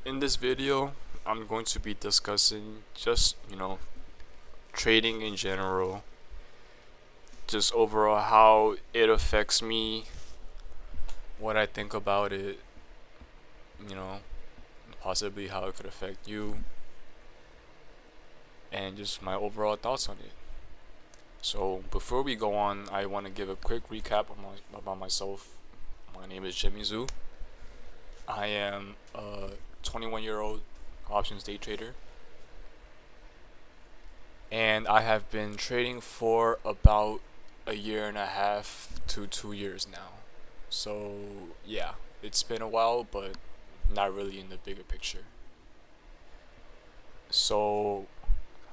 In this video, I'm going to be discussing just, trading in general, just overall how it affects me, what I think about it, you know, possibly how it could affect you, and just my overall thoughts on it. So, before we go on, I want to give a quick recap about myself. My name is Jimmy Zhu. I am a 21-year-old options day trader, and I have been trading for about a year and a half to 2 years now. So, yeah, it's been a while, but not really in the bigger picture. So,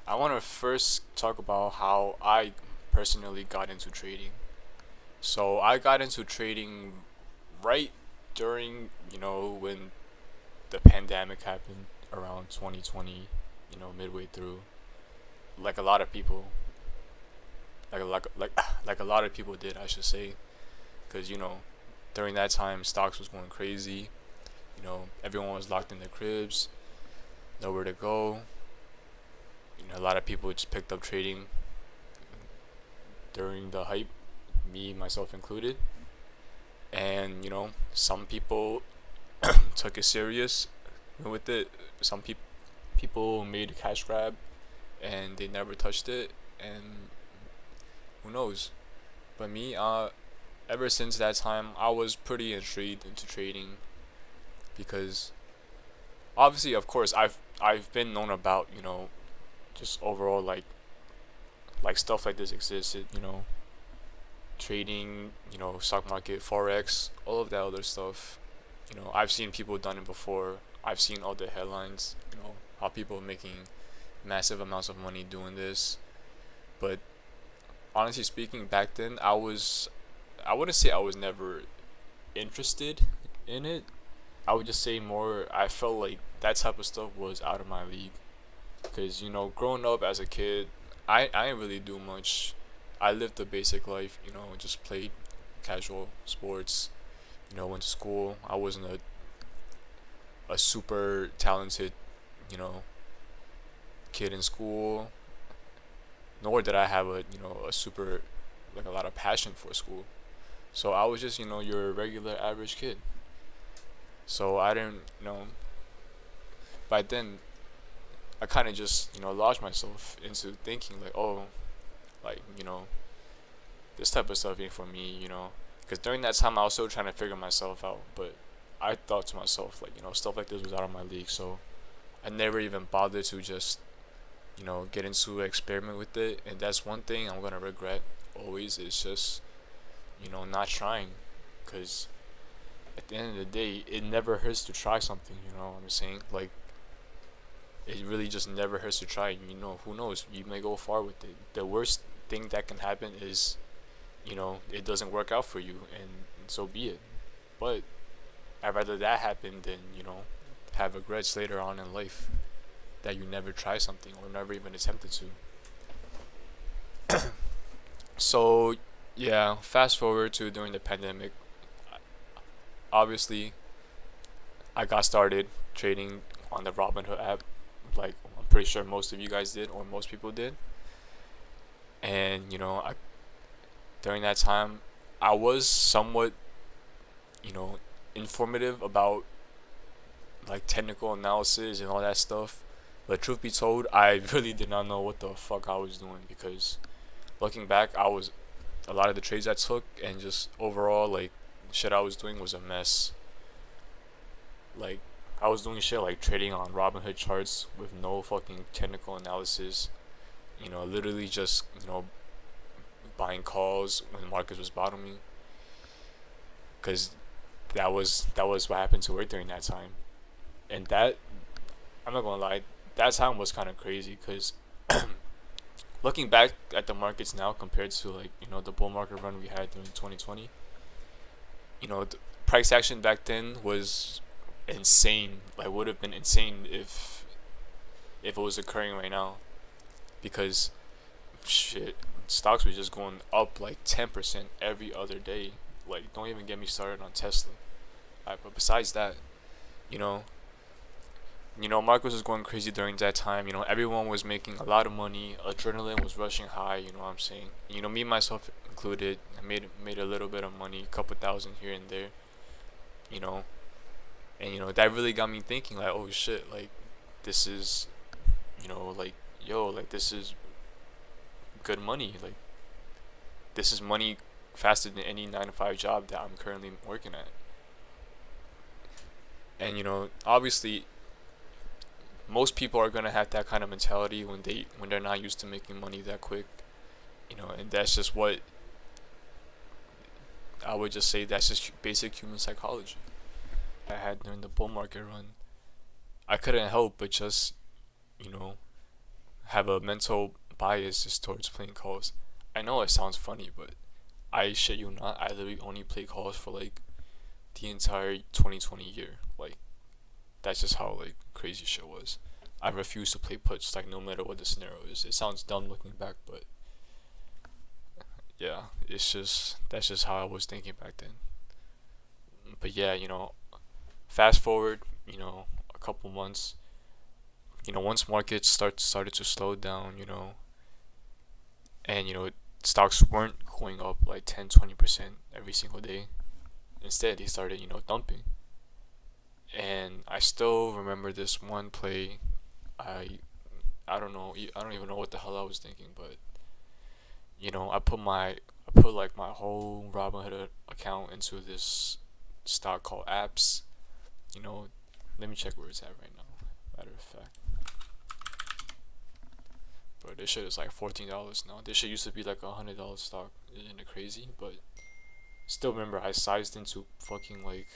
I want to first talk about how I personally got into trading. So, I got into trading right during, when the pandemic happened around 2020, midway through. Like a lot of people, like a lot of people did, I should say, because during that time stocks was going crazy. Everyone was locked in their cribs, nowhere to go. A lot of people just picked up trading during the hype, me myself included. And some people took it serious with it. Some people made a cash grab and they never touched it. And who knows? But me, ever since that time, I was pretty intrigued into trading because obviously, of course, I've been known about just overall like stuff like this existed. Trading, stock market, forex, all of that other stuff. I've seen people done it before. I've seen all the headlines. How people are making massive amounts of money doing this. But honestly speaking, back then I wouldn't say I was never interested in it. I would just say more I felt like that type of stuff was out of my league. Because growing up as a kid, I didn't really do much. I lived the basic life. Just played casual sports. Went to school. I wasn't a super talented you know kid in school, nor did I have a super like a lot of passion for school. So I was just your regular average kid. So I didn't by then I kind of just lodged myself into thinking like, oh, like this type of stuff ain't for me. Because during that time I was still trying to figure myself out. But I thought to myself like stuff like this was out of my league. So I never even bothered to just get into an experiment with it. And that's one thing I'm gonna regret always is just not trying. Because at the end of the day, it never hurts to try something. You know what I'm saying? Like it really just never hurts to try. Who knows? You may go far with it. The worst thing that can happen is it doesn't work out for you, and so be it. But I'd rather that happen than have regrets later on in life that you never try something or never even attempted to. So yeah, fast forward to during the pandemic. Obviously, I got started trading on the Robinhood app, like I'm pretty sure most of you guys did, or most people did. And during that time, I was somewhat you know informative about like technical analysis and all that stuff. But truth be told, I really did not know what the fuck I was doing because looking back, I was a lot of the trades I took and just overall like shit I was doing was a mess. Like I was doing shit like trading on Robinhood charts with no fucking technical analysis. Literally just buying calls when the market was bottoming, because that was what happened to it during that time. And that I'm not gonna lie, that time was kind of crazy because looking back at the markets now compared to like the bull market run we had during 2020, the price action back then was insane. Like would have been insane if it was occurring right now because shit, stocks were just going up like 10% every other day. Like don't even get me started on Tesla. But besides that, you know Marcos was going crazy during that time. Everyone was making a lot of money. Adrenaline was rushing high. You know what I'm saying? Me myself included. I made a little bit of money, a couple thousand here and there. You know, and that really got me thinking like, oh shit, like this is, like yo, like this is good money. Like this is money faster than any 9 to 5 job that I'm currently working at. And obviously, most people are gonna have that kind of mentality when they're not used to making money that quick. And that's just what I would just say. That's just basic human psychology. I had during the bull market run, I couldn't help but just you know have a mental bias just towards playing calls. I know it sounds funny, but I shit you not, I literally only play calls for like the entire 2020 year. Like that's just how like crazy shit was. I refuse to play puts like no matter what the scenario is. It sounds dumb looking back, but yeah, that's just how I was thinking back then. But yeah, fast forward, a couple months, once markets started to slow down, and stocks weren't going up like 10-20% every single day. Instead, they started, dumping. And I still remember this one play. I I don't know. I don't even know what the hell I was thinking, but I put like my whole Robinhood account into this stock called Apps. You know, let me check where it's at right now. Matter of fact, but this shit is like $14 now. This shit used to be like $100 stock. Isn't it crazy? But still, remember I sized into fucking like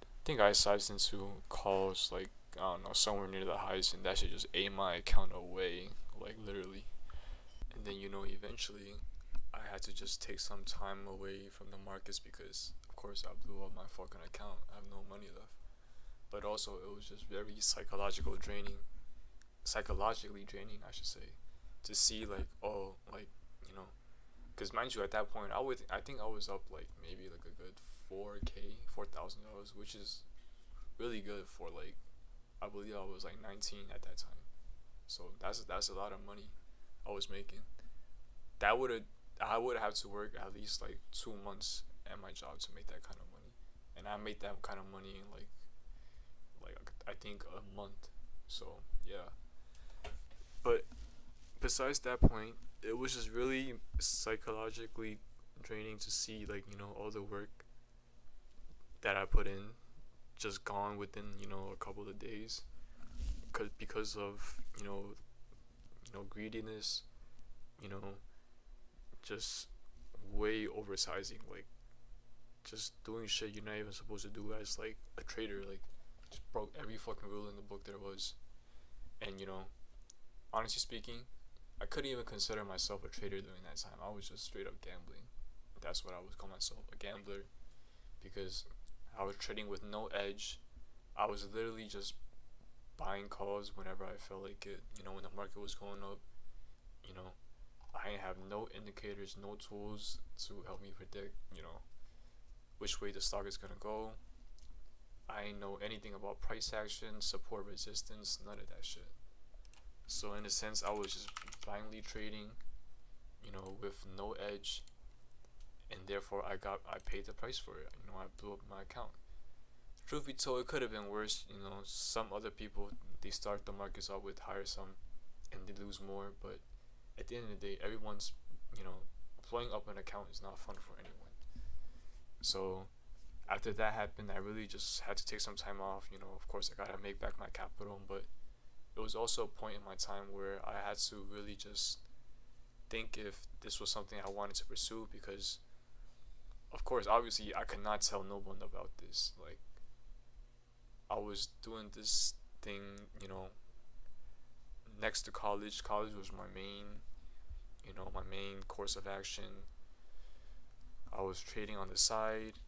I think I sized into calls like I don't know somewhere near the highs, and that shit just ate my account away, like literally. And then eventually I had to just take some time away from the markets because of course I blew up my fucking account. I have no money left. But also it was just very psychologically draining, I should say, to see like oh like you know, because mind you at that point I think I was up like maybe like a good 4,000, which is really good for like I believe I was like 19 at that time. So that's a lot of money I was making. That would have I would have to work at least like 2 months at my job to make that kind of money, and I made that kind of money in like I think a month. So yeah, but besides that point, it was just really psychologically draining to see like all the work that I put in just gone within a couple of days, because of greediness, you know just way oversizing, like just doing shit you're not even supposed to do as like a trader, like just broke every fucking rule in the book there was. And honestly speaking, I couldn't even consider myself a trader during that time. I was just straight up gambling. That's what I would call myself, a gambler, because I was trading with no edge. I was literally just buying calls whenever I felt like it. When the market was going up, you know, I have no indicators, no tools to help me predict, which way the stock is gonna go. I ain't know anything about price action, support, resistance, none of that shit. So in a sense, I was just blindly trading, with no edge, and therefore I paid the price for it. I blew up my account. Truth be told, it could have been worse. Some other people, they start the markets out with higher sum, and they lose more. But at the end of the day, everyone's blowing up an account is not fun for anyone. So after that happened, I really just had to take some time off. Of course, I gotta make back my capital, but it was also a point in my time where I had to really just think if this was something I wanted to pursue, because of course obviously I could not tell no one about this. Like I was doing this thing, next to college. College was my main course of action. I was trading on the side.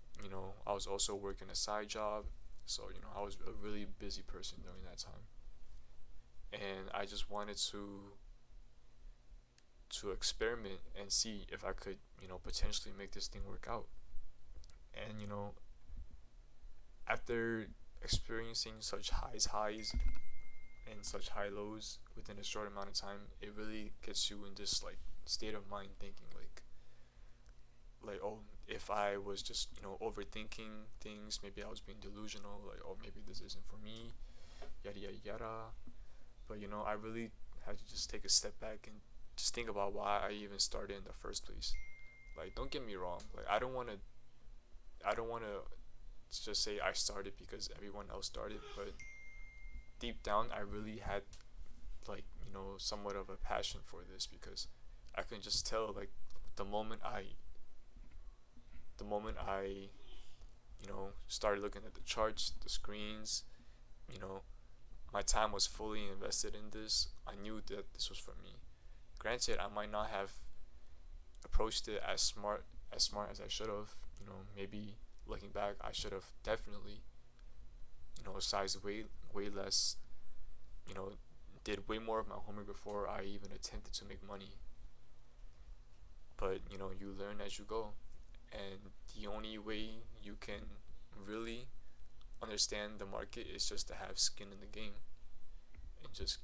I was also working a side job. So I was a really busy person during that time, and I just wanted to experiment and see if I could potentially make this thing work out. And after experiencing such highs and such high lows within a short amount of time, it really gets you in this like state of mind thinking like oh, if I was just overthinking things, maybe I was being delusional, like oh maybe this isn't for me, yada yada yada. But I really had to just take a step back and just think about why I even started in the first place. Like don't get me wrong, like I don't want to just say I started because everyone else started, but deep down I really had like somewhat of a passion for this because I can just tell like the moment I the moment I started looking at the charts, the screens, you know, my time was fully invested in this. I knew that this was for me. Granted, I might not have approached it as smart as I should have. Maybe looking back, I should have definitely sized way less. You know, did way more of my homework before I even attempted to make money. But you learn as you go, and the only way you can really understand the market is just to have skin in the game and just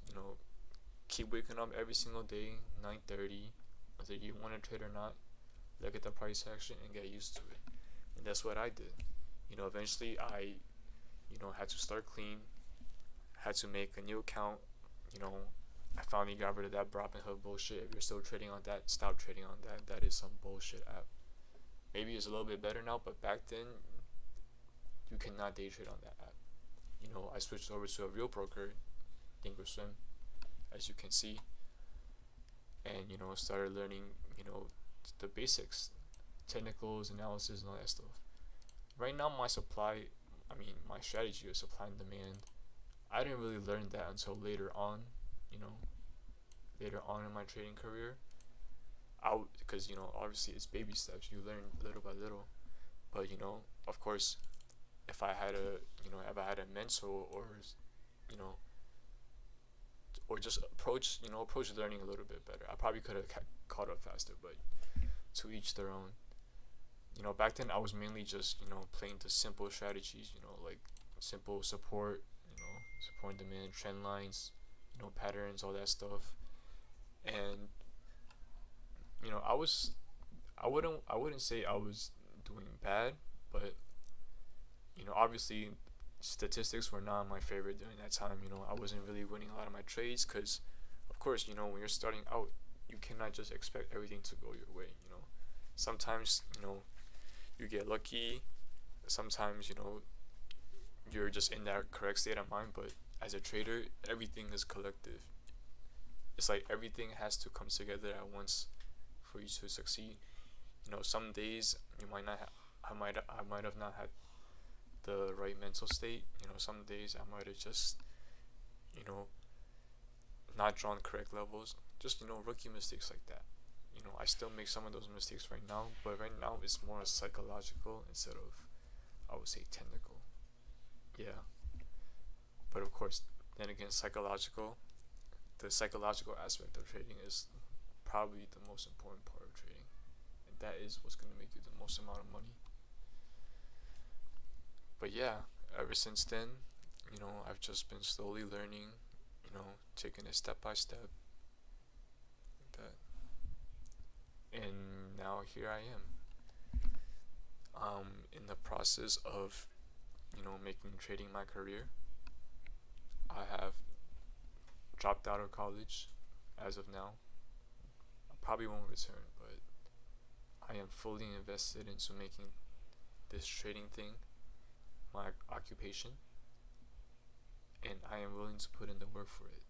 keep waking up every single day 9:30, whether you want to trade or not. Look at the price action and get used to it, and that's what I did. Eventually I had to start clean, had to make a new account. you know I finally got rid of that Robinhood bullshit. If you're still trading on that, stop trading on that. That is some bullshit app. Maybe it's a little bit better now, but back then you cannot day trade on that app. I switched over to a real broker, Thinkorswim, as you can see, and started learning the basics, technicals, analysis, and all that stuff. Right now, my strategy is supply and demand. I didn't really learn that until later on, you know, later on in my trading career. Because obviously it's baby steps. You learn little by little, but of course, if I had a mentor you know, or just approach learning a little bit better, I probably could have caught up faster. But to each their own. Back then I was mainly just playing the simple strategies. Like simple support, support and demand, trend lines, patterns, all that stuff. And I wouldn't say I was doing bad, but obviously statistics were not my favorite during that time. I wasn't really winning a lot of my trades because, of course, when you're starting out, you cannot just expect everything to go your way. Sometimes you get lucky. Sometimes you're just in that correct state of mind. But as a trader, everything is collective. It's like everything has to come together at once for you to succeed. Some days you might not. I might have not had the right mental state. Some days I might have just you know not drawn correct levels. Just rookie mistakes like that. I still make some of those mistakes right now, but right now it's more psychological instead of, I would say, technical. Yeah, but of course, then again, the psychological aspect of trading is probably the most important part of trading, and that is what's going to make you the most amount of money. But yeah, ever since then, I've just been slowly learning, taking it step by step. That, and now here I am, in the process of, making trading my career. I have dropped out of college as of now. I probably won't return, but I am fully invested into making this trading thing my occupation, and I am willing to put in the work for it.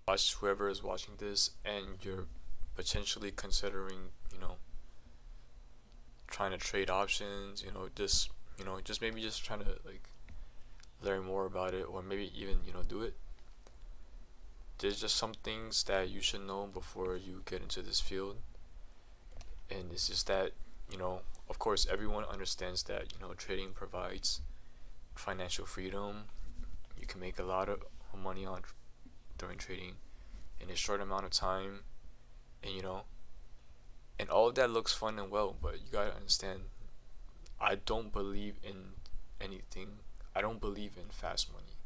Watch whoever is watching this, and you're potentially considering, trying to trade options, just maybe just trying to like learn more about it, or maybe even do it. There's just some things that you should know before you get into this field, and it's just that of course everyone understands that trading provides financial freedom. You can make a lot of money on during trading in a short amount of time, and and all of that looks fun and well, but you gotta understand, I don't believe in anything I don't believe in fast money.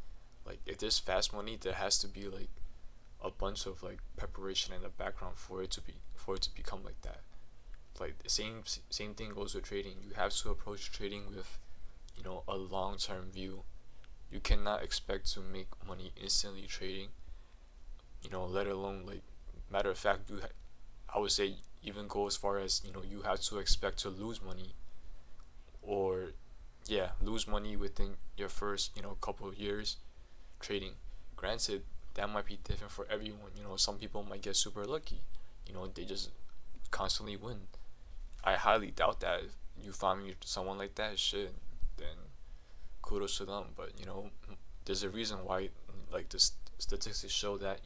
Like if there's fast money, there has to be like a bunch of like preparation in the background for it to become like that. Like the same thing goes with trading. You have to approach trading with, a long term view. You cannot expect to make money instantly trading. Let alone like, matter of fact, I would say even go as far as, you have to expect to lose money, or yeah, lose money within your first, couple of years trading. Granted, that might be different for everyone. Some people might get super lucky. They just constantly win. I highly doubt that. If you find me someone like that, shit, then kudos to them. But there's a reason why, like the statistics show that,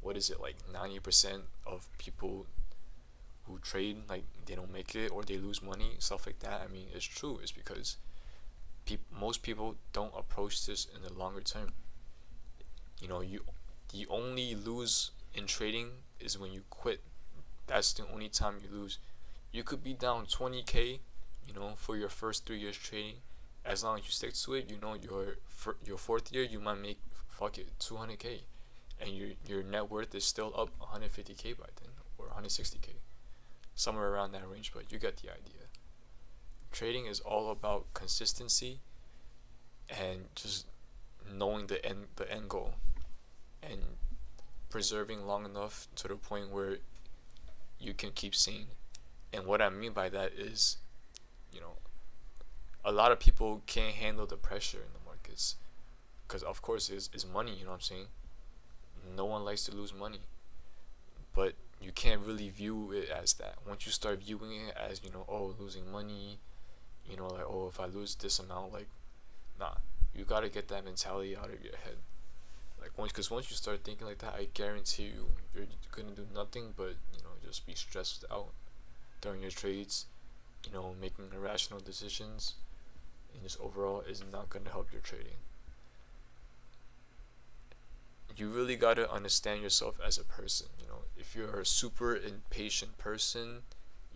what is it, like 90% of people who trade, like they don't make it or they lose money, stuff like that. I mean, it's true. It's because most people don't approach this in the longer term. You the only lose in trading is when you quit. That's the only time you lose. You could be down 20K, for your first 3 years trading. As long as you stick to it, your fourth year you might make, fuck it, 200K, and your net worth is still up 150K by then, or 160K, somewhere around that range. But you get the idea. Trading is all about consistency and just knowing the end goal, and preserving long enough to the point where you can keep seeing. And what I mean by that is, you know, a lot of people can't handle the pressure in the markets because, of course, it's money. You know what I'm saying? No one likes to lose money, but you can't really view it as that. Once you start viewing it as, oh, losing money, like, oh, if I lose this amount, like, nah, you gotta get that mentality out of your head. Like, once you start thinking like that, I guarantee you're gonna do nothing but, just be stressed out during your trades, making irrational decisions, and just overall is not gonna help your trading. You really gotta understand yourself as a person. If you're a super impatient person,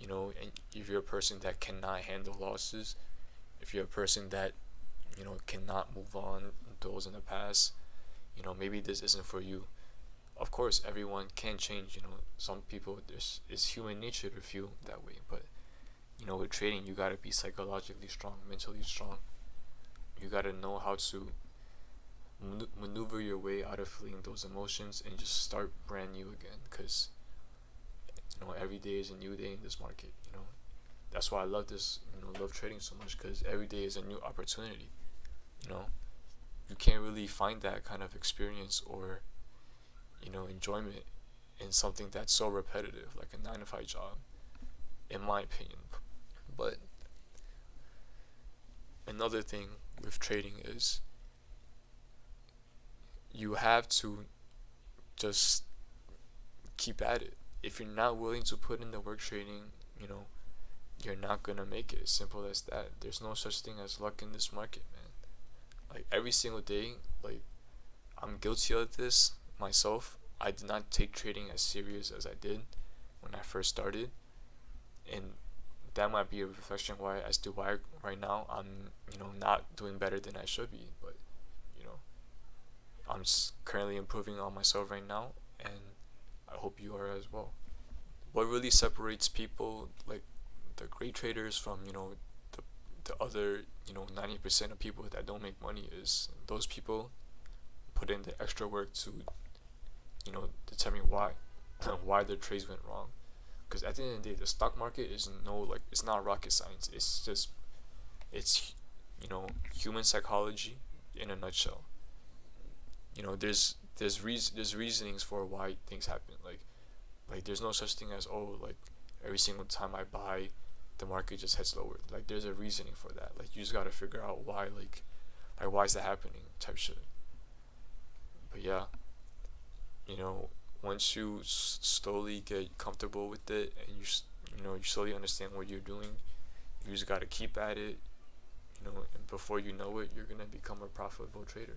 and if you're a person that cannot handle losses, if you're a person that, cannot move on those in the past, maybe this isn't for you. Of course, everyone can change. Some people, it's human nature to feel that way, but with trading, you gotta be psychologically strong, mentally strong. You gotta know how to maneuver your way out of feeling those emotions and just start brand new again. Because every day is a new day in this market. That's why I love this. Love trading so much, because every day is a new opportunity. You know, you can't really find that kind of experience or enjoyment in something that's so repetitive, like a 9 to 5 job, in my opinion. But another thing with trading is you have to just keep at it. If you're not willing to put in the work trading, you're not gonna make it. Simple as that. There's no such thing as luck in this market, man. Like every single day, like I'm guilty of this myself. I did not take trading as serious as I did when I first started, and that might be a reflection why as to why right now I'm not doing better than I should be. But you know I'm currently improving on myself right now, and I hope you are as well. What really separates people like the great traders from the the other 90% of people that don't make money is those people put in the extra work to determine why why their trades went wrong. Because at the end of the day, the stock market is it's not rocket science. It's just it's human psychology in a nutshell. There's reasonings for why things happen. Like there's no such thing as, oh, like every single time I buy, the market just heads lower. Like there's a reasoning for that. Like you just gotta figure out why, like why is that happening, type shit. But yeah, once you slowly get comfortable with it, and you slowly understand what you're doing, you just gotta keep at it. And before you know it, you're gonna become a profitable trader.